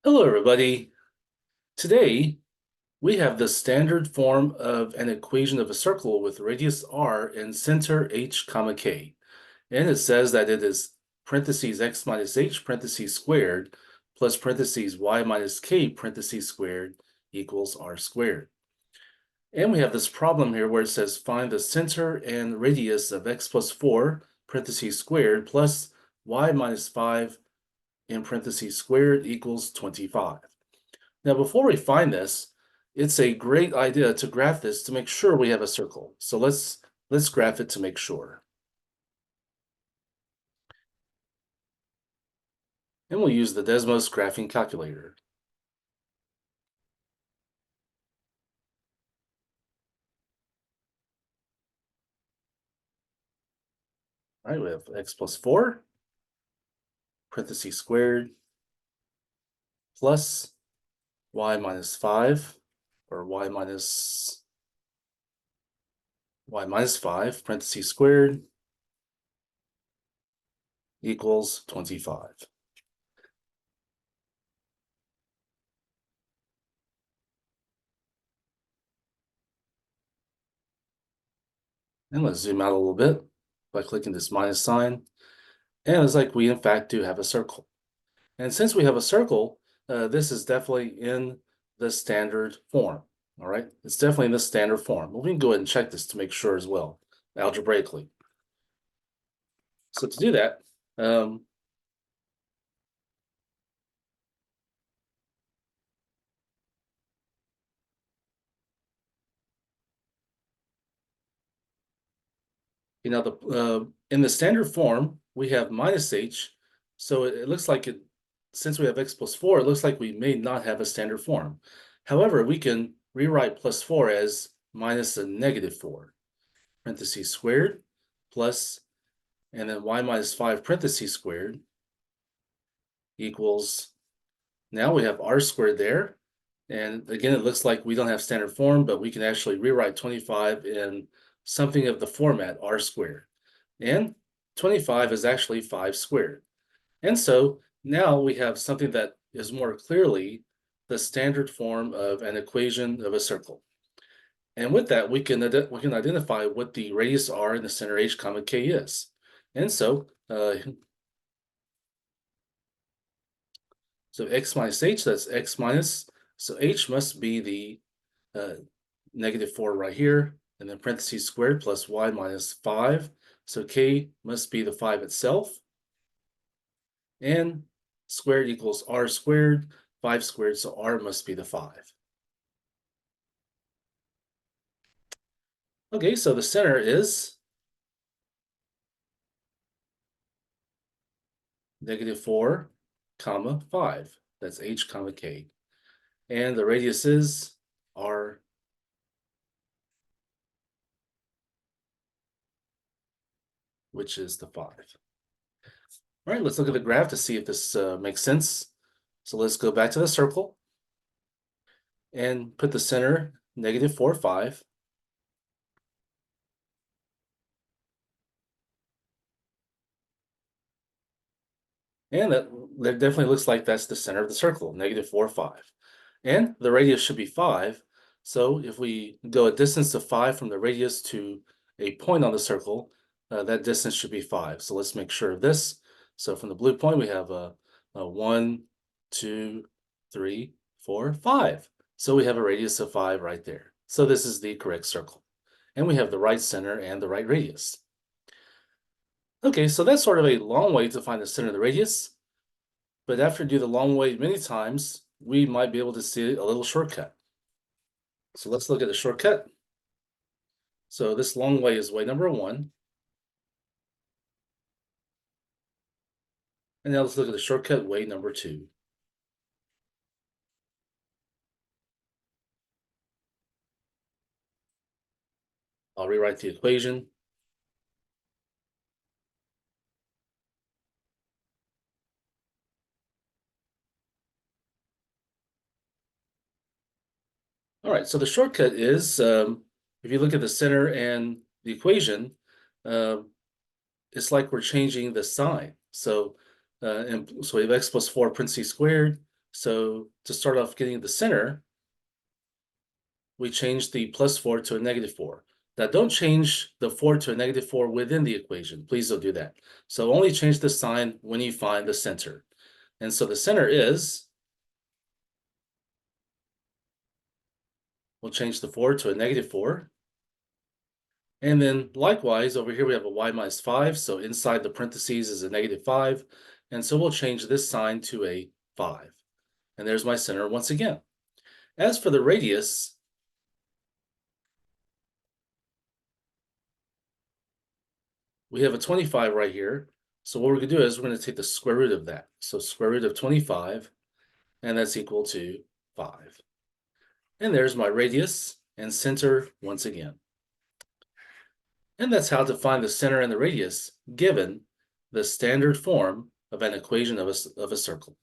Hello, everybody. Today, we have the standard form of an equation of a circle with radius r and center h comma k. And it says that it is parentheses x minus h parentheses squared plus parentheses y minus k parentheses squared equals r squared. And we have this problem here where it says find the center and radius of x plus 4 parentheses squared plus y minus 5 in parentheses squared equals 25. Now, before we find this, it's a great idea to graph this to make sure we have a circle. So let's graph it to make sure. And we'll use the Desmos graphing calculator. All right, we have x plus 4, parentheses squared, plus y minus 5, or y minus 5, parentheses squared, equals 25. And let's zoom out a little bit by clicking this minus sign. And it's like we, in fact, do have a circle. And since we have a circle, this is definitely in the standard form. All right, it's definitely in the standard form. But we can go ahead and check this to make sure as well, algebraically. So to do that, in the standard form, we have minus h. So it looks like since we have x plus 4, it looks like we may not have a standard form. However, we can rewrite plus 4 as minus a negative 4, parentheses squared, plus, and then y minus 5 parentheses squared equals, now we have r squared there. And again, it looks like we don't have standard form, but we can actually rewrite 25 in something of the format r squared. And 25 is actually 5 squared. And so now we have something that is more clearly the standard form of an equation of a circle. And with that, we can identify what the radius r and the center h comma k is. And so x minus h, that's x minus, so h must be the negative 4 right here, and then parentheses squared plus y minus 5. So k must be the 5 itself. And squared equals r squared, 5 squared, so r must be the 5. Okay, so the center is negative 4, comma 5. That's h comma k. And the radius is r, which is the 5. All right, let's look at the graph to see if this makes sense. So let's go back to the circle and put the center negative 4, 5. And that definitely looks like that's the center of the circle, negative 4, 5. And the radius should be 5. So if we go a distance of 5 from the radius to a point on the circle, that distance should be 5. So let's make sure of this. So from the blue point, we have a 1, 2, 3, 4, 5. So we have a radius of 5 right there. So this is the correct circle. And we have the right center and the right radius. Okay, so that's sort of a long way to find the center of the radius. But after you do the long way many times, we might be able to see a little shortcut. So let's look at the shortcut. So this long way is way number 1. And now let's look at the shortcut way number 2. I'll rewrite the equation. All right, so the shortcut is, if you look at the center and the equation, it's like we're changing the sign. So we have x plus 4 parentheses squared So to start off getting the center, we change the +4 to a -4. Now don't change the 4 to a -4 within the equation. Please don't do that. So only change the sign when you find the center. And so the center is, we'll change the 4 to a -4. And then likewise, over here we have a y minus 5, so inside the parentheses is a -5, and so we'll change this sign to a 5. And there's my center once again. As for the radius, we have a 25 right here, so what we're going to do is we're going to take the square root of that. So square root of 25, and that's equal to 5. And there's my radius and center once again. And that's how to find the center and the radius given the standard form of an equation of a circle.